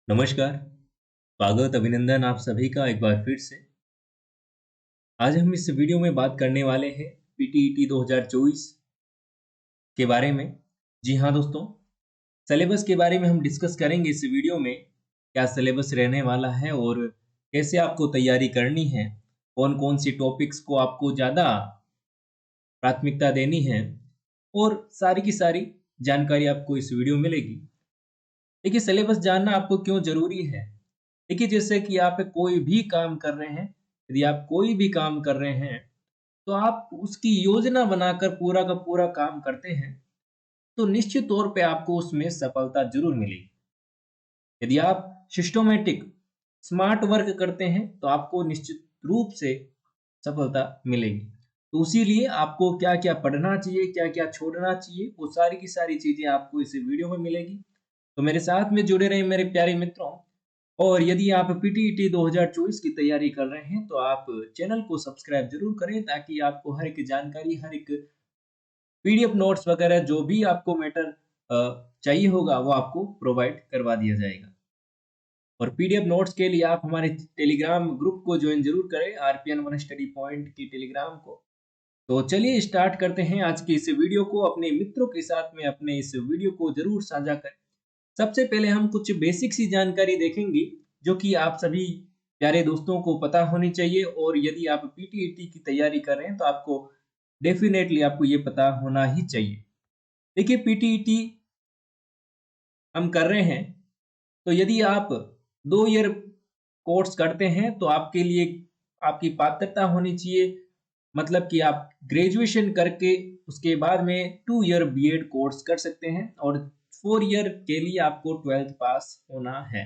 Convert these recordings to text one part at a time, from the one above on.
नमस्कार, स्वागत अभिनंदन आप सभी का एक बार फिर से। आज हम इस वीडियो में बात करने वाले हैं पीटीईटी 2024 के बारे में। जी हाँ दोस्तों, सिलेबस के बारे में हम डिस्कस करेंगे इस वीडियो में। क्या सिलेबस रहने वाला है और कैसे आपको तैयारी करनी है, कौन-कौन सी टॉपिक्स को आपको ज़्यादा प्राथमिकता देनी है और सारी की सारी जानकारी आपको इस वीडियो में मिलेगी। देखिए सिलेबस जानना आपको क्यों ज़रूरी है? देखिए जैसे कि आप कोई भी काम कर रहे हैं, यदि आप कोई भी काम कर रहे हैं, तो आप उसकी योजना बनाकर पूरा का पूरा काम करते हैं, तो निश्चित तौर पे आपको उसमें सफलता ज़रूर मिलेगी। यदि आप सिस्टमैटिक, स्मार्ट वर्क करते हैं, तो आपको निश्चित रूप से सफलता मिलेगी। तो इसीलिए आपको क्या-क्या पढ़ना चाहिए, क्या-क्या छोड़ना चाहिए, वो सारी की सारी चीज़ें आपको इस वीडियो में मिलेगी। तो मेरे साथ में जुड़े रहिए मेरे प्यारे मित्रों। और यदि आप पीटीईटी 2024 की तैयारी कर रहे हैं, तो आप चैनल को सब्सक्राइब ज़रूर करें ताकि आपको हर एक जानकारी, हर एक पीडीएफ नोट्स वगैरह जो भी आपको मैटर चाहिए होगा, वो आपको प्रोवाइड करवा दिया जाएगा। और पीडीएफ नोट्स के लिए आप हमारे टेलीग्राम ग्रुप को ज्वाइन ज़रूर करें, आरपीएन वन स्टडी पॉइंट की टेलीग्राम को। तो चलिए स्टार्ट करते हैं आज की इस वीडियो को। अपने मित्रों के साथ में अपने इस वीडियो को ज़रूर साझा करें। सबसे पहले हम कुछ बेसिक सी जानकारी देखेंगे जो कि आप सभी प्यारे दोस्तों को पता होनी चाहिए। और यदि आप पीटीईटी की तैयारी कर रहे हैं तो आपको डेफिनेटली आपको ये पता होना ही चाहिए। देखिए पीटीईटी हम कर रहे हैं, तो यदि आप 2 ईयर कोर्स करते हैं तो आपके लिए आपकी पात्रता होनी चाहिए, मतलब कि आप ग्रेजुएशन करके उसके बाद में 2 ईयर बीएड कोर्स कर सकते हैं और 4 ईयर के लिए आपको 12th पास होना है।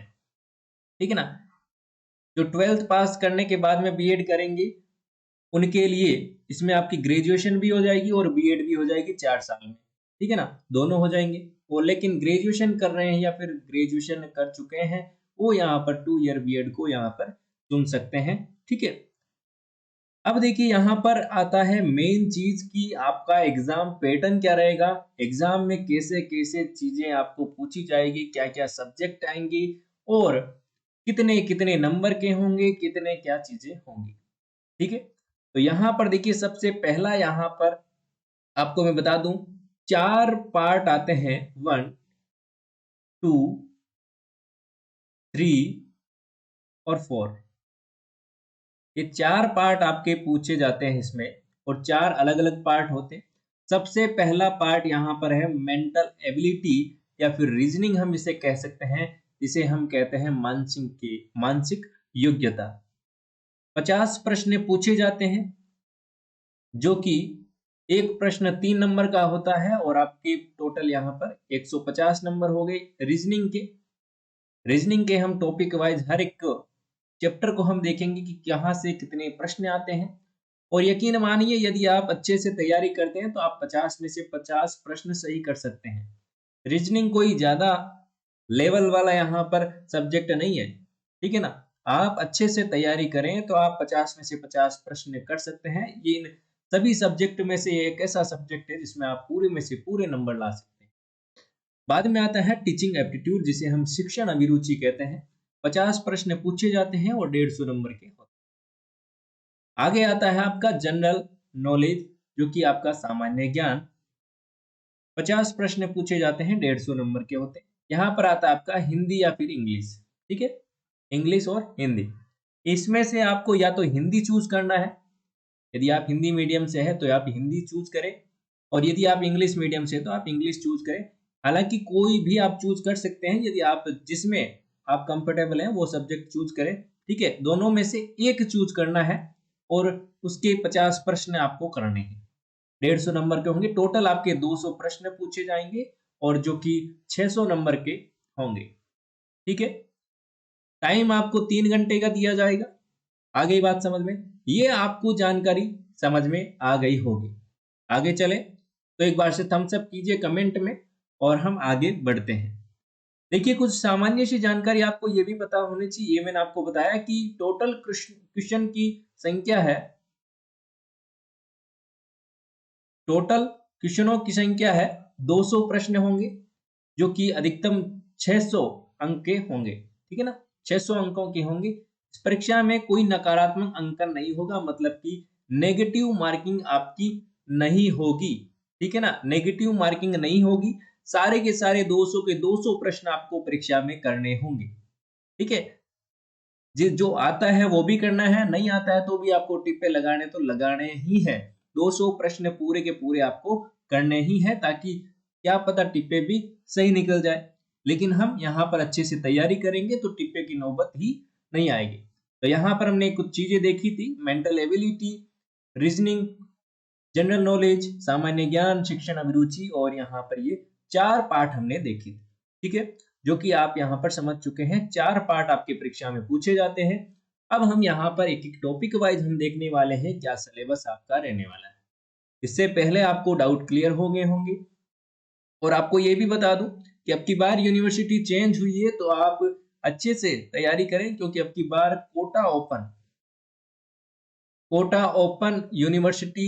ठीक है ना? जो 12th पास करने के बाद में बीएड करेंगे, उनके लिए इसमें आपकी ग्रेजुएशन भी हो जाएगी और बीएड भी हो जाएगी 4 साल में। ठीक है ना? दोनों हो जाएंगे। और लेकिन ग्रेजुएशन कर रहे हैं या फिर ग्रेजुएशन कर चुके हैं, वो यहाँ पर 2 ईयर बीएड को यहाँ पर चुन सकते हैं। ठीक है? अब देखिए यहाँ पर आता है मेन चीज कि आपका एग्जाम पैटर्न क्या रहेगा, एग्जाम में कैसे-कैसे चीजें आपको पूछी जाएगी, क्या-क्या सब्जेक्ट आएंगी और कितने-कितने नंबर के होंगे, कितने क्या चीजें होंगी। ठीक है? तो यहाँ पर देखिए सबसे पहला यहाँ पर आपको मैं बता दूं, 4 पार्ट आते हैं, 1, 2, 3 और 4। ये 4 पार्ट आपके पूछे जाते हैं इसमें और 4 अलग-अलग पार्ट होते हैं। सबसे पहला पार्ट यहाँ पर है मेंटल एबिलिटी या फिर रीजनिंग हम इसे कह सकते हैं, जिसे हम कहते हैं मानसिक योग्यता। 50 प्रश्न पूछे जाते हैं, जो कि एक प्रश्न 3 नंबर का होता है और आपके टोटल यहाँ पर 150 नंबर हो गए रीजनिंग के। रीजनिंग के हम टॉपिक वाइज हर एक चैप्टर को हम देखेंगे कि कहाँ से कितने प्रश्न आते हैं। और यकीन मानिए यदि आप अच्छे से तैयारी करते हैं तो आप 50 में से 50 प्रश्न सही कर सकते हैं। रीजनिंग कोई ज्यादा लेवल वाला यहाँ पर सब्जेक्ट नहीं है। ठीक है ना? आप अच्छे से तैयारी करें तो आप 50 में से 50 प्रश्न कर सकते हैं। ये इन सभी सब्जेक्ट में से एक ऐसा सब्जेक्ट है जिसमें आप पूरे में से पूरे नंबर ला सकते हैं। बाद में आता है टीचिंग एप्टीट्यूड, जिसे हम शिक्षण अभिरुचि कहते हैं। 50 प्रश्न पूछे जाते हैं और 150 नंबर के होते हैं। आगे आता है आपका जनरल नॉलेज, जो कि आपका सामान्य ज्ञान। 50 प्रश्न पूछे जाते हैं, 150 नंबर के होते हैं। यहाँ पर आता है आपका हिंदी या फिर इंग्लिश। ठीक है? इंग्लिश और हिंदी, इसमें से आपको या तो हिंदी चूज करना है। यदि आप हिंदी मीडियम से है तो आप हिंदी चूज करें, और यदि आप इंग्लिश मीडियम से तो आप इंग्लिश चूज करें। हालांकि कोई भी आप चूज कर सकते हैं, यदि आप जिसमें आप कंफर्टेबल हैं वो सब्जेक्ट चूज करें। ठीक है? दोनों में से एक चूज करना है और उसके 50 प्रश्न आपको करने हैं। 150 नंबर के होंगे, टोटल आपके 200 प्रश्न पूछे जाएंगे और जो कि 600 नंबर के होंगे। ठीक है? टाइम आपको 3 घंटे का दिया जाएगा। आ गई बात समझ में? ये आपको जानकारी समझ में आ गई होगी। आगे चले तो एक बार से थम्स अप कीजिए कमेंट में और हम आगे बढ़ते हैं। देखिए कुछ सामान्य सी जानकारी आपको ये भी पता होनी चाहिए। ये मैंने आपको बताया कि टोटल क्वेश्चन की संख्या है, टोटल क्वेश्चनों की संख्या है 200 प्रश्न होंगे, जो कि अधिकतम 600 अंक के होंगे। ठीक है ना, 600 अंकों के होंगे। इस परीक्षा में कोई नकारात्मक अंकन नहीं होगा, मतलब कि नेगेटिव मार्किंग आपकी नहीं होगी, ठीक है ना, नेगेटिव मार्किंग नहीं होगी। सारे के सारे 200 के 200 प्रश्न आपको परीक्षा में करने होंगे, ठीक है। जो आता है वो भी करना है, नहीं आता है तो भी आपको टिप्पे लगाने तो लगाने ही है। 200 प्रश्न पूरे के पूरे आपको करने ही है, ताकि क्या पता टिप्पे भी सही निकल जाए। लेकिन हम यहाँ पर अच्छे से तैयारी करेंगे तो टिप्पे की नौबत ही नहीं आएगी। तो यहाँ पर हमने कुछ चीजें देखी थी, mental ability, reasoning, general knowledge, सामान्य ज्ञान, शिक्षण अभिरुचि, और यहाँ पर ये 4 पार्ट हमने देखे, ठीक है, जो कि आप यहाँ पर समझ चुके हैं। 4 पार्ट आपके परीक्षा में पूछे जाते हैं। अब हम यहाँ पर एक एक टॉपिक वाइज हम देखने वाले हैं क्या सिलेबस आपका रहने वाला है। इससे पहले आपको डाउट क्लियर हो गए होंगे, और आपको ये भी बता दूं कि अब की बार यूनिवर्सिटी चेंज हुई है, तो आप अच्छे से तैयारी करें, क्योंकि अब की बार कोटा ओपन यूनिवर्सिटी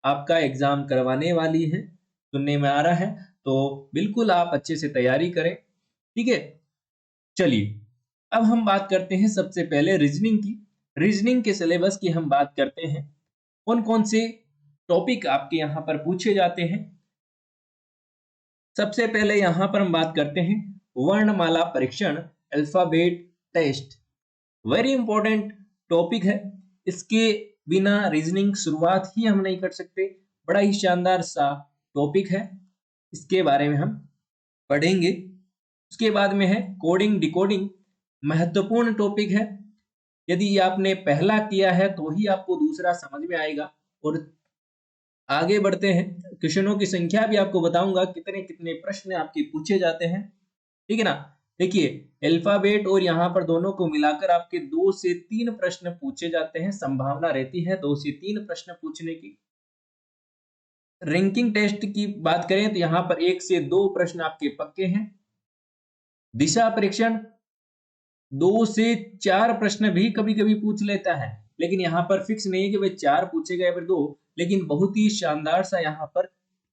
आपका एग्जाम करवाने वाली है, सुनने में आ रहा है। तो बिल्कुल आप अच्छे से तैयारी करें, ठीक है। चलिए अब हम बात करते हैं सबसे पहले रीजनिंग की। रीजनिंग के सिलेबस की हम बात करते हैं, कौन कौन से टॉपिक आपके यहाँ पर पूछे जाते हैं। सबसे पहले यहाँ पर हम बात करते हैं वर्णमाला परीक्षण, alphabet test. Very important topic है, इसके बिना रीजनिंग शुरुआत ही हम नहीं कर सकते। बड़ा ही शानदार सा टॉपिक है, इसके बारे में हम पढ़ेंगे। उसके बाद में है कोडिंग डिकोडिंग, महत्वपूर्ण टॉपिक है। यदि आपने पहला किया है तो ही आपको दूसरा समझ में आएगा। और आगे बढ़ते हैं, क्वेश्चनों की संख्या भी आपको बताऊंगा, कितने कितने प्रश्न आपके पूछे जाते हैं, ठीक है ना। देखिए अल्फाबेट और यहाँ पर दोनों को मिलाकर आपके 2 से 3 प्रश्न पूछे जाते हैं, संभावना रहती है 2 से 3 प्रश्न पूछने की। रैंकिंग टेस्ट की बात करें तो यहाँ पर 1 से 2 प्रश्न आपके पक्के हैं। दिशा परीक्षण 2 से 4 प्रश्न भी कभी कभी पूछ लेता है, लेकिन यहाँ पर फिक्स नहीं है कि भाई 4 पूछे गए फिर 2। लेकिन बहुत ही शानदार सा यहाँ पर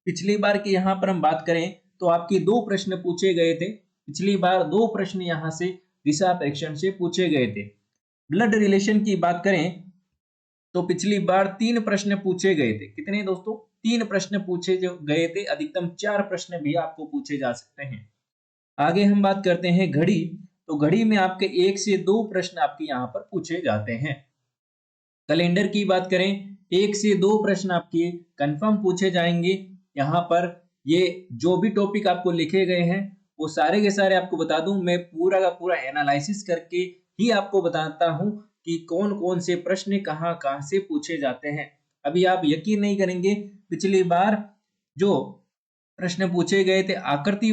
पिछली बार की यहाँ पर हम बात करें तो आपके 2 प्रश्न पूछे गए थे। पिछली बार 2 प्रश्न यहाँ से दिशा परीक्षण से पूछे गए थे। ब्लड रिलेशन की बात करें तो पिछली बार 3 प्रश्न पूछे गए थे। कितने दोस्तों? 3 प्रश्न पूछे जो गए थे, अधिकतम 4 प्रश्न भी आपको पूछे जा सकते हैं। आगे हम बात करते हैं घड़ी, तो घड़ी में आपके 1 से 2 प्रश्न आपके यहाँ पर पूछे जाते हैं। कैलेंडर की बात करें 1 से 2 प्रश्न आपके कंफर्म पूछे जाएंगे। यहाँ पर ये जो भी टॉपिक आपको लिखे गए हैं वो सारे के सारे आपको बता दूं, मैं पूरा का पूरा एनालिसिस करके ही आपको बताता हूं कि कौन कौन से प्रश्न कहाँ कहाँ से पूछे जाते हैं। अभी आप यकीन नहीं करेंगे, पिछली बार जो प्रश्न पूछे गए थे आकृति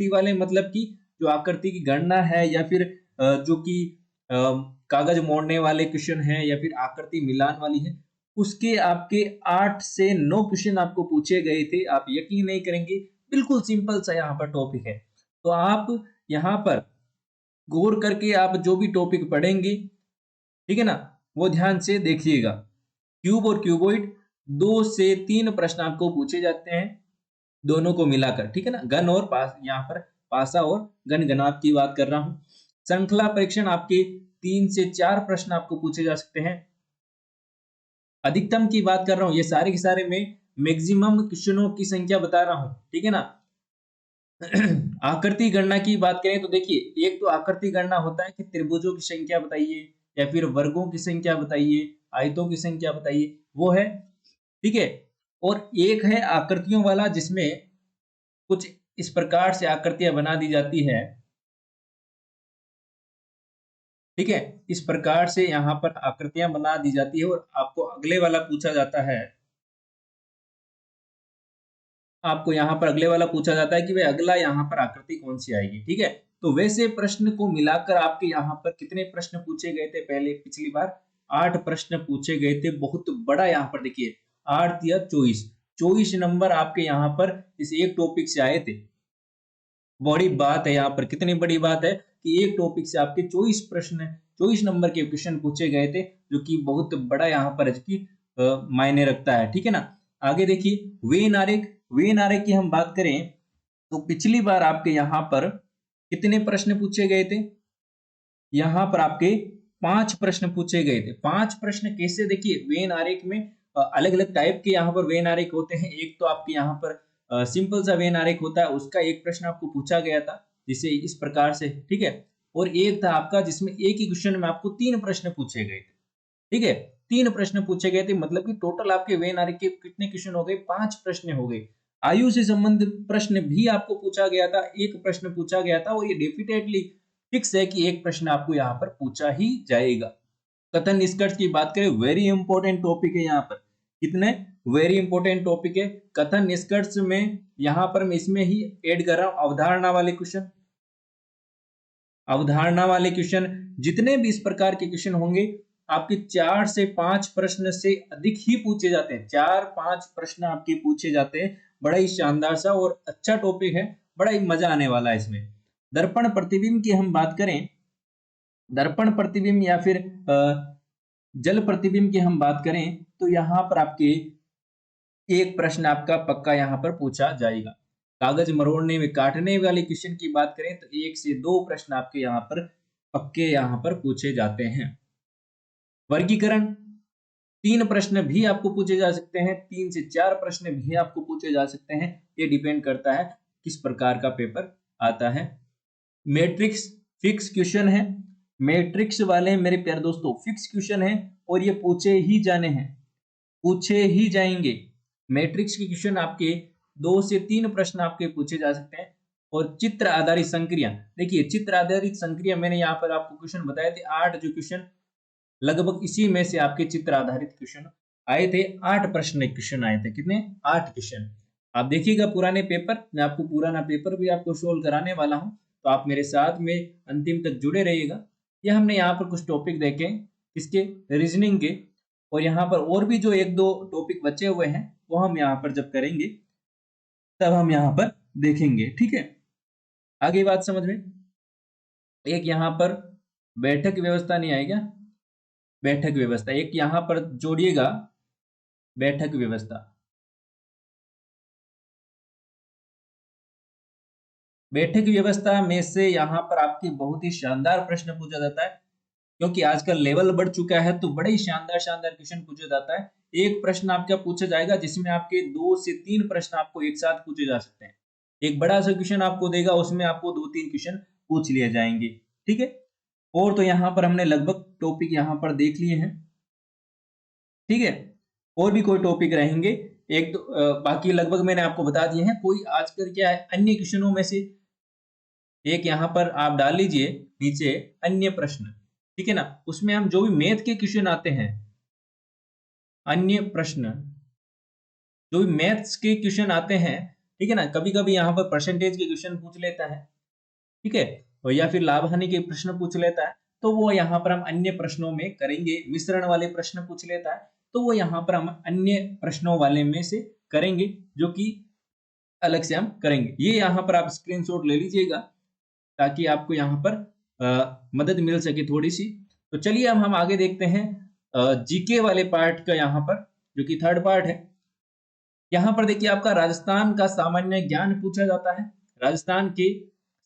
वाले मतलब कि जो आकृति की गणना है, या फिर जो कि कागज मोड़ने वाले क्वेश्चन है, या फिर आकृति मिलान वाली है, उसके आपके 8 से 9 क्वेश्चन आपको पूछे गए थे। आप यकीन नहीं करेंगे, बिल्कुल सिंपल सा यहाँ पर टॉपिक है। तो आप यहाँ पर गौर करके आप जो भी टॉपिक पढ़ेंगे, ठीक है ना, वो ध्यान से देखिएगा। क्यूब और क्यूबॉइड 2 से 3 प्रश्न आपको पूछे जाते हैं, दोनों को मिलाकर, ठीक है ना। घन और पास, यहाँ पर पासा और घन घनाभ की बात कर रहा हूं। श्रृंखला परीक्षण आपके 3 से 4 प्रश्न आपको पूछे जा सकते हैं। अधिकतम की बात कर रहा हूं, ये सारे के सारे में मैक्सिमम क्वेश्चनों की संख्या बता रहा हूं, ठीक है ना। आकृति गणना की बात करें तो देखिए, एक तो आकृति गणना होता है कि त्रिभुजों की संख्या बताइए, या फिर वर्गों की संख्या बताइए, आयतों की संख्या बताइए, वो है, ठीक है। और एक है आकृतियों वाला, जिसमें कुछ इस प्रकार से आकृतियां बना दी जाती है, ठीक है, इस प्रकार से यहाँ पर आकृतियां बना दी जाती है, और आपको अगले वाला पूछा जाता है, आपको यहाँ पर अगले वाला पूछा जाता है कि भाई अगला यहाँ पर आकृति कौन सी आएगी, ठीक है। तो वैसे प्रश्न को मिलाकर आपके यहाँ पर कितने प्रश्न पूछे गए थे? पहले पिछली बार 8 प्रश्न पूछे गए थे। बहुत बड़ा यहाँ पर देखिए, 8 या 24 नंबर आपके यहाँ पर इस एक टॉपिक से आए थे। बड़ी बात है यहाँ पर, कितनी बड़ी बात है कि एक टॉपिक से आपके 24 नंबर के क्वेश्चन पूछे गए थे, जो कि बहुत बड़ा यहाँ पर इसकी मायने रखता है, ठीक है ना। आगे देखिए वेन आरेख की हम बात करें तो पिछली बार आपके यहाँ पर कितने प्रश्न पूछे गए थे? यहाँ पर आपके 5 प्रश्न पूछे गए थे। 5 प्रश्न कैसे? देखिए वेन आरेख में अलग अलग टाइप के यहाँ पर वेन आरेख होते हैं। एक तो आपके यहाँ पर सिंपल सा वेन आरेख होता है, उसका एक प्रश्न आपको पूछा गया था जिसे इस प्रकार से, ठीक है। और एक था आपका जिसमें एक ही क्वेश्चन में आपको 3 प्रश्न पूछे गए थे, ठीक है। 3 प्रश्न पूछे गए थे, मतलब कि टोटल आपके वेन आरेख के कितने क्वेश्चन हो गए? 5 प्रश्न हो गए। आयु से संबंधित प्रश्न भी आपको पूछा गया था, एक प्रश्न पूछा गया था, और ये डेफिनेटली फिक्स है कि एक प्रश्न आपको यहाँ पर पूछा ही जाएगा। कथन निष्कर्ष की बात करें, वेरी इंपॉर्टेंट टॉपिक है यहाँ पर। कितने वेरी इंपॉर्टेंट टॉपिक है। कथन निष्कर्ष में यहाँ पर मैं इसमें ही ऐड कर रहा हूं अवधारणा वाले क्वेश्चन। अवधारणा वाले क्वेश्चन जितने भी इस प्रकार के क्वेश्चन होंगे आपके 4 से 5 प्रश्न से अधिक ही पूछे जाते हैं। 4-5 प्रश्न आपके पूछे जाते हैं। बड़ा ही शानदार सा और अच्छा टॉपिक है, बड़ा ही मजा आने वाला है इसमें। दर्पण प्रतिबिंब की हम बात करें, दर्पण प्रतिबिंब या फिर जल प्रतिबिंब की हम बात करें, तो यहाँ पर आपके एक प्रश्न आपका पक्का यहाँ पर पूछा जाएगा। कागज मरोड़ने में काटने वाले क्वेश्चन की बात करें तो 1 से 2 प्रश्न आपके यहाँ पर पक्के यहाँ पर पूछे जाते हैं। वर्गीकरण 3 प्रश्न भी आपको पूछे जा सकते हैं, 3 से 4 प्रश्न भी आपको पूछे जा सकते हैं। ये डिपेंड करता है किस प्रकार का पेपर आता है। मैट्रिक्स फिक्स क्वेश्चन है। मैट्रिक्स वाले मेरे प्यारे दोस्तों फिक्स क्वेश्चन है और ये पूछे ही जाने हैं, पूछे ही जाएंगे। मैट्रिक्स के क्वेश्चन आपके 2 से 3 प्रश्न आपके पूछे जा सकते हैं। और चित्र आधारित संक्रिया, देखिए चित्र आधारित संक्रिया मैंने यहाँ पर आपको क्वेश्चन बताए थे 8 जो क्वेश्चन, लगभग इसी में से आपके चित्र आधारित क्वेश्चन आए थे। 8 प्रश्न क्वेश्चन आए थे। कितने? 8 क्वेश्चन। आप देखिएगा पुराने पेपर, मैं आपको पुराना पेपर भी आपको सोल्व कराने वाला हूं, तो आप मेरे साथ में अंतिम तक जुड़े रहिएगा। ये हमने यहाँ पर कुछ टॉपिक देखे किसके? रीजनिंग के। और यहाँ पर और भी जो 1-2 टॉपिक बचे हुए हैं वो हम यहाँ पर जब करेंगे तब हम यहाँ पर देखेंगे, ठीक है। आगे बात समझ में। एक यहाँ पर बैठक व्यवस्था नहीं आएगा, बैठक व्यवस्था एक यहाँ पर जोड़िएगा, बैठक व्यवस्था। बैठक व्यवस्था में से यहाँ पर आपके बहुत ही शानदार प्रश्न पूछा जाता है, क्योंकि आजकल लेवल बढ़ चुका है तो बड़े ही शानदार शानदार क्वेश्चन पूछा जाता है। एक प्रश्न आपका पूछा जाएगा जिसमें आपके 2 से 3 प्रश्न आपको एक साथ पूछे जा सकते हैं। एक बड़ा सा क्वेश्चन आपको देगा, उसमें आपको 2-3 क्वेश्चन पूछ लिए जाएंगे, ठीक है। और तो यहाँ पर हमने लगभग टॉपिक यहाँ पर देख लिए हैं, ठीक है। और भी कोई टॉपिक रहेंगे एक दो, बाकी लगभग मैंने आपको बता दिए हैं। कोई आजकल क्या है अन्य क्वेश्चनों में से एक यहाँ पर आप डाल लीजिए नीचे अन्य प्रश्न, ठीक है ना। उसमें हम जो भी मैथ के क्वेश्चन आते हैं, अन्य प्रश्न जो भी मैथ्स के क्वेश्चन आते हैं, ठीक है ना। कभी कभी यहाँ पर परसेंटेज के क्वेश्चन पूछ लेता है, ठीक है, और या फिर लाभ हानि के प्रश्न पूछ लेता है, तो वो यहाँ पर हम अन्य प्रश्नों में करेंगे। मिश्रण वाले प्रश्न पूछ लेता है तो वो यहाँ पर हम अन्य प्रश्नों वाले में से करेंगे, जो कि अलग से हम करेंगे। ये यहाँ पर आप स्क्रीनशॉट ले लीजिएगा ताकि आपको यहाँ पर मदद मिल सके थोड़ी सी। तो चलिए अब हम आगे देखते हैं जीके वाले पार्ट का, यहाँ पर जो कि थर्ड पार्ट है। यहाँ पर देखिए आपका राजस्थान का सामान्य ज्ञान पूछा जाता है। राजस्थान के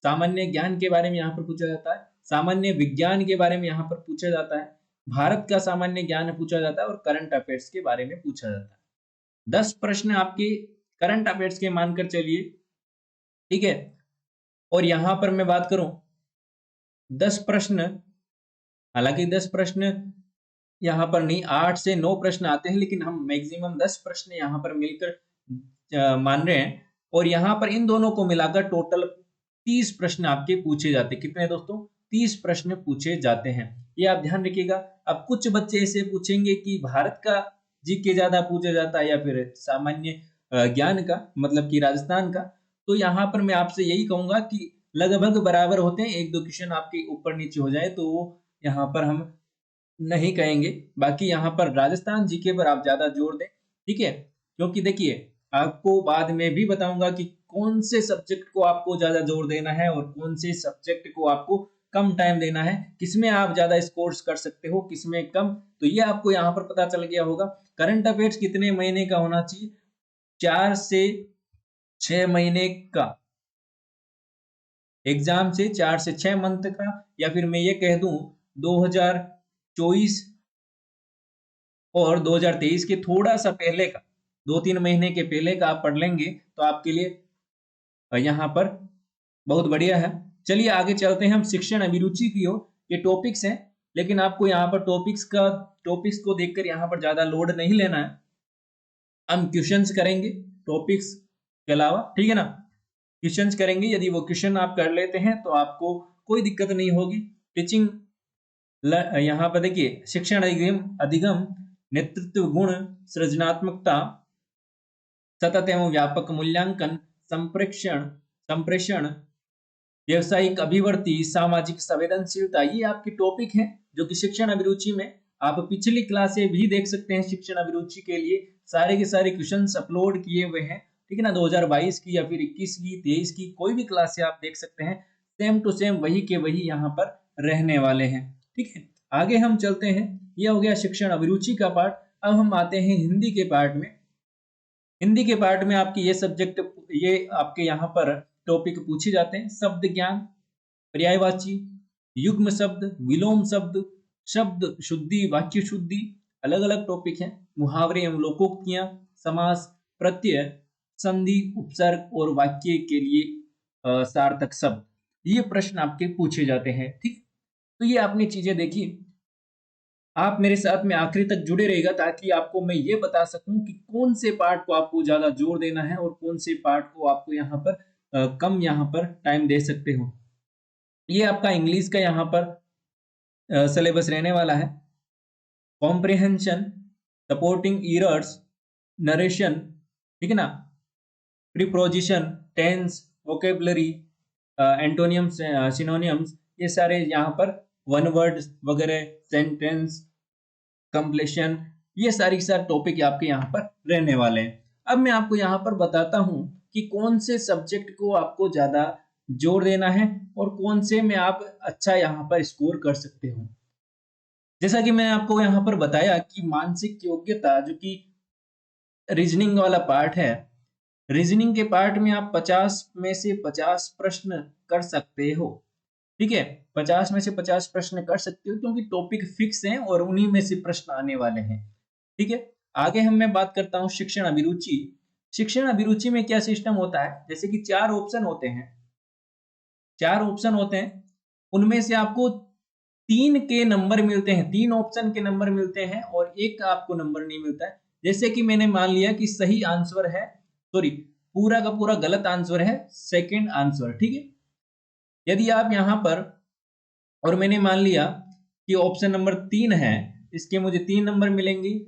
सामान्य ज्ञान के बारे में यहाँ पर पूछा जाता है। सामान्य विज्ञान के बारे में यहाँ पर पूछा जाता है। भारत का सामान्य ज्ञान पूछा जाता है और करंट अफेयर्स के बारे में पूछा जाता है। 10 प्रश्न आपके करंट अफेयर्स के मानकर चलिए, ठीक है। और यहाँ पर मैं बात करूं 10 प्रश्न, हालांकि 10 प्रश्न यहाँ पर नहीं 8 से 9 प्रश्न आते हैं, लेकिन हम मैक्सिमम 10 प्रश्न यहाँ पर मिलकर मान रहे हैं। और यहाँ पर इन दोनों को मिलाकर टोटल 30 प्रश्न आपके पूछे जाते हैं। कितने दोस्तों? 30 प्रश्न पूछे जाते हैं। ये आप ध्यान रखिएगा। अब कुछ बच्चे ऐसे पूछेंगे कि भारत का जीके ज्यादा पूछा जाता है या फिर सामान्य ज्ञान का, मतलब कि राजस्थान का। तो यहाँ पर मैं आपसे यही कहूंगा कि लगभग बराबर होते हैं। 1-2 क्वेश्चन आपके ऊपर नीचे हो जाए तो यहाँ पर हम नहीं कहेंगे। बाकी यहाँ पर राजस्थान जीके पर आप ज्यादा जोर दें, ठीक है। क्योंकि देखिए आपको बाद में भी बताऊंगा कि कौन से सब्जेक्ट को आपको ज्यादा जोर देना है और कौन से सब्जेक्ट को आपको कम टाइम देना है, किसमें आप ज्यादा स्कोर्स कर सकते हो, किसमें कम। तो ये आपको यहाँ पर पता चल गया होगा। करंट अफेयर्स कितने महीने का होना चाहिए? 4 से 6 महीने का, एग्जाम से 4 से 6 मंथ का, या फिर मैं ये कह दूं 2024 और 2023 के थोड़ा सा पहले का, 2-3 महीने के पहले का आप पढ़ लेंगे तो आपके लिए यहाँ पर बहुत बढ़िया है। चलिए आगे चलते हैं हम शिक्षण अभिरुचि की ओर। ये टॉपिक्स हैं, लेकिन आपको यहाँ पर टॉपिक्स को देखकर यहाँ पर ज्यादा लोड नहीं लेना है। हम क्वेश्चंस करेंगे टॉपिक्स के अलावा, ठीक है ना। क्वेश्चंस करेंगे, यदि वो क्वेश्चन आप कर लेते हैं तो आपको कोई दिक्कत नहीं होगी। टीचिंग यहाँ पर देखिए, शिक्षण अधिगम, नेतृत्व गुण, सृजनात्मकता, सतत एवं व्यापक मूल्यांकन, संप्रेषण, व्यवसायिक अभिवृद्धि, सामाजिक संवेदनशीलता, ये आपके टॉपिक हैं जो कि शिक्षण अभिरुचि में आप पिछली क्लासे भी देख सकते हैं। शिक्षण अभिरुचि के लिए सारे के सारे क्वेश्चंस अपलोड किए हुए हैं, ठीक है ना। 2022 की या फिर 21 की, 23 की, कोई भी क्लास से आप देख सकते हैं। सेम टू सेम वही के वही यहाँ पर रहने वाले हैं, ठीक है। आगे हम चलते हैं, ये हो गया शिक्षण अभिरुचि का पार्ट। अब हम आते हैं हिंदी के पार्ट में। हिंदी के पार्ट में आपकी ये सब्जेक्ट, ये आपके यहाँ पर टॉपिक पूछे जाते हैं। शब्द ज्ञान, पर्यायवाची, युग्म शब्द, विलोम शब्द, शब्द शुद्धि, वाक्य शुद्धि, अलग अलग टॉपिक हैं। मुहावरे एवं लोकोक्तियां, समास, प्रत्यय, संधि, उपसर्ग और वाक्य के लिए सार्थक शब्द, ये प्रश्न आपके पूछे जाते हैं, ठीक। तो ये आपने चीजें देखी। आप मेरे साथ में आखिरी तक जुड़े रहेगा ताकि आपको मैं ये बता सकूं कि कौन से पार्ट को आपको ज्यादा जोर देना है और कौन से पार्ट को आपको यहाँ पर कम यहाँ पर टाइम दे सकते हो। ये आपका इंग्लिश का यहाँ पर सिलेबस रहने वाला है। कॉम्प्रिहेंशन, सपोर्टिंग एरर्स, नरेशन, ठीक है ना, preposition, tense, vocabulary, antonyms, synonyms, ये सारे यहाँ पर वन वर्ड वगैरह, सेंटेंस, कंप्लीशन, ये सारी टॉपिक आपके यहाँ पर रहने वाले हैं। अब मैं आपको यहाँ पर बताता हूँ कि कौन से सब्जेक्ट को आपको ज्यादा जोर देना है और कौन से में आप अच्छा यहाँ पर स्कोर कर सकते हो। जैसा कि मैं आपको यहाँ पर बताया कि मानसिक योग्यता, जो कि रीजनिंग वाला पार्ट है, रीजनिंग के पार्ट में आप 50 में से 50 प्रश्न कर सकते हो, ठीक है। 50 में से 50 प्रश्न कर सकते हो क्योंकि टॉपिक फिक्स हैं और उन्हीं में से प्रश्न आने वाले हैं, ठीक है। आगे मैं बात करता हूँ शिक्षण अभिरुचि। शिक्षण अभिरुचि में क्या सिस्टम होता है, जैसे कि 4 ऑप्शन होते हैं, 4 ऑप्शन होते हैं, उनमें से आपको 3 के नंबर मिलते हैं, 3 ऑप्शन के नंबर मिलते हैं और एक का आपको नंबर नहीं मिलता है। जैसे कि मैंने मान लिया कि सही आंसर है, सॉरी, पूरा का पूरा गलत आंसर है सेकंड आंसर, ठीक है। यदि आप यहाँ पर, और मैंने मान लिया कि ऑप्शन नंबर 3 है, इसके मुझे 3 नंबर मिलेंगे,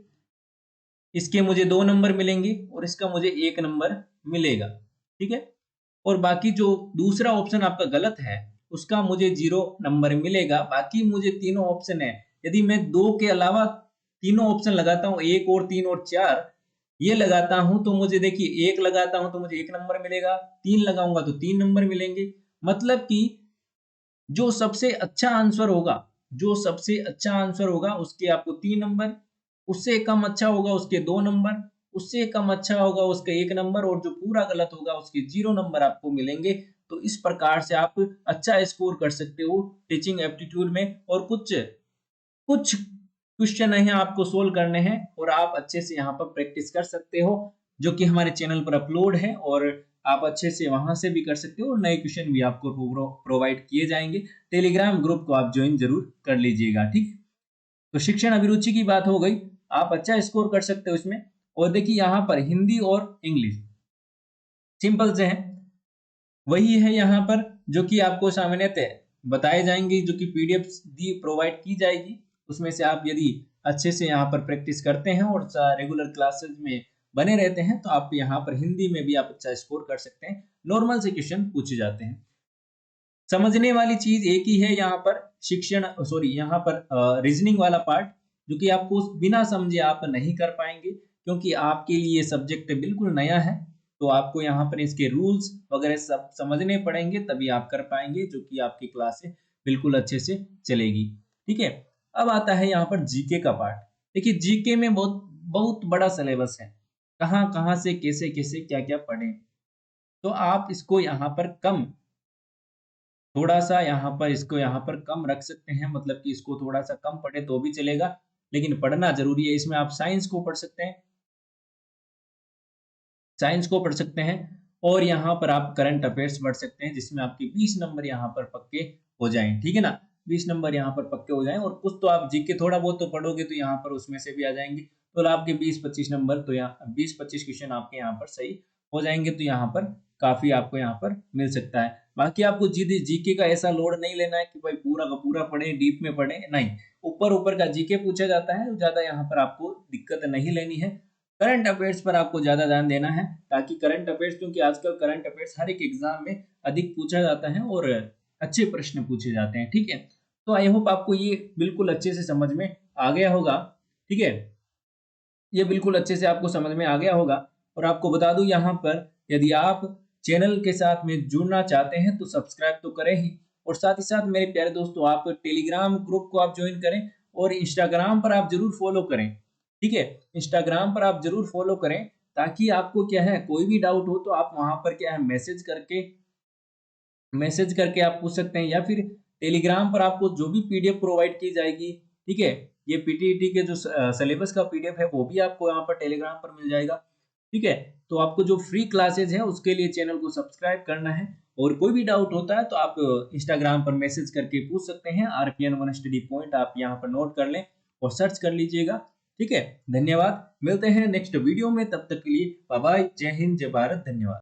इसके मुझे 2 नंबर मिलेंगे और इसका मुझे 1 नंबर मिलेगा, ठीक है। और बाकी जो दूसरा ऑप्शन आपका गलत है उसका मुझे 0 नंबर मिलेगा। बाकी मुझे तीनों ऑप्शन है, यदि मैं 2 के अलावा तीनों ऑप्शन लगाता हूँ, 1 और 3 और 4 ये लगाता हूं, तो मुझे देखिए 1 लगाता हूं तो मुझे 1 नंबर मिलेगा, 3 लगाऊंगा तो 3 नंबर मिलेंगे। मतलब कि जो सबसे अच्छा आंसर होगा, जो सबसे अच्छा आंसर होगा उसके आपको 3 नंबर, उससे कम अच्छा होगा उसके 2 नंबर, उससे कम अच्छा होगा उसका 1 नंबर, और जो पूरा गलत होगा उसके 0 नंबर आपको मिलेंगे। तो इस प्रकार से आप अच्छा स्कोर कर सकते हो टीचिंग एप्टीट्यूड में। और कुछ कुछ क्वेश्चन है आपको सोल्व करने हैं और आप अच्छे से यहाँ पर प्रैक्टिस कर सकते हो, जो कि हमारे चैनल पर अपलोड है, और आप अच्छे से वहां से भी कर सकते हो और नए क्वेश्चन भी आपको प्रोवाइड किए जाएंगे। टेलीग्राम ग्रुप को आप ज्वाइन जरूर कर लीजिएगा, ठीक। तो शिक्षण अभिरुचि की बात हो गई, आप अच्छा स्कोर कर सकते हो इसमें। और देखिए यहाँ पर हिंदी और इंग्लिश सिंपल से है, वही है यहाँ पर जो कि आपको सामान्यतः बताए जाएंगे, जो कि पीडीएफ दी प्रोवाइड की जाएगी। उसमें से आप यदि अच्छे से यहाँ पर प्रैक्टिस करते हैं और रेगुलर क्लासेस में बने रहते हैं तो आप यहाँ पर हिंदी में भी आप अच्छा स्कोर कर सकते हैं। नॉर्मल से क्वेश्चन पूछे जाते हैं। समझने वाली चीज एक ही है यहाँ पर, यहाँ पर रीजनिंग वाला पार्ट, जो कि आपको बिना समझे आप नहीं कर पाएंगे क्योंकि आपके लिए सब्जेक्ट बिल्कुल नया है। तो आपको यहाँ पर इसके रूल्स वगैरह सब समझने पड़ेंगे, तभी आप कर पाएंगे, जो कि आपकी क्लास बिल्कुल अच्छे से चलेगी, ठीक है। अब आता है यहाँ पर जीके का पार्ट। देखिए जीके में बहुत बहुत बड़ा सिलेबस है, कहाँ कहाँ से कैसे कैसे क्या क्या पढ़े, तो आप इसको यहाँ पर कम थोड़ा सा यहाँ पर इसको यहाँ पर कम रख सकते हैं, मतलब कि इसको थोड़ा सा कम पढ़े तो भी चलेगा, लेकिन पढ़ना जरूरी है। इसमें आप साइंस को पढ़ सकते हैं, साइंस को पढ़ सकते हैं, और यहाँ पर आप करंट अफेयर्स पढ़ सकते हैं, जिसमें आपके 20 नंबर यहाँ पर पक्के हो जाएं, ठीक है ना। 20 नंबर यहाँ पर पक्के हो जाएं, और कुछ तो आप जीके थोड़ा बहुत तो पढ़ोगे तो यहाँ पर उसमें से भी आ जाएंगे, तो आपके 20-25 नंबर तो यहाँ 20-25 क्वेश्चन आपके यहाँ पर सही हो जाएंगे, तो यहाँ पर काफी आपको यहाँ पर मिल सकता है। बाकी आपको जीके का ऐसा लोड नहीं लेना है कि भाई पूरा का पूरा पढ़े, डीप में पढ़े, नहीं, ऊपर ऊपर का जीके पूछा जाता है, ज्यादा यहाँ पर आपको दिक्कत नहीं लेनी है। करंट अफेयर्स पर आपको ज्यादा ध्यान देना है, ताकि करंट अफेयर्स, क्योंकि आजकल करंट अफेयर्स हर एक एग्जाम में अधिक पूछा जाता है और अच्छे प्रश्न पूछे जाते हैं, ठीक है। तो आई होप आपको ये बिल्कुल अच्छे से समझ में आ गया होगा, ठीक है। ये बिल्कुल अच्छे से आपको समझ में आ गया होगा। और आपको बता दूं यहाँ पर, यदि आप चैनल के साथ में जुड़ना चाहते हैं तो सब्सक्राइब तो करें ही, और साथ ही साथ मेरे प्यारे दोस्तों, आप टेलीग्राम ग्रुप को आप ज्वाइन करें, और इंस्टाग्राम पर आप जरूर फॉलो करें, ठीक है। इंस्टाग्राम पर आप जरूर फॉलो करें, ताकि आपको क्या है, कोई भी डाउट हो तो आप वहां पर क्या है, मैसेज करके आप पूछ सकते हैं, या फिर टेलीग्राम पर आपको जो भी पीडीएफ प्रोवाइड की जाएगी, ठीक है। ये पीटीईटी के जो सिलेबस का पीडीएफ है वो भी आपको यहाँ पर टेलीग्राम पर मिल जाएगा, ठीक है। तो आपको जो फ्री क्लासेज है उसके लिए चैनल को सब्सक्राइब करना है, और कोई भी डाउट होता है तो आप इंस्टाग्राम पर मैसेज करके पूछ सकते हैं। आरपीएन वन स्टडी पॉइंट आप यहाँ पर नोट कर लें और सर्च कर लीजिएगा, ठीक है। धन्यवाद, मिलते हैं नेक्स्ट वीडियो में, तब तक के लिए बाय बाय, जय हिंद, जय भारत, धन्यवाद।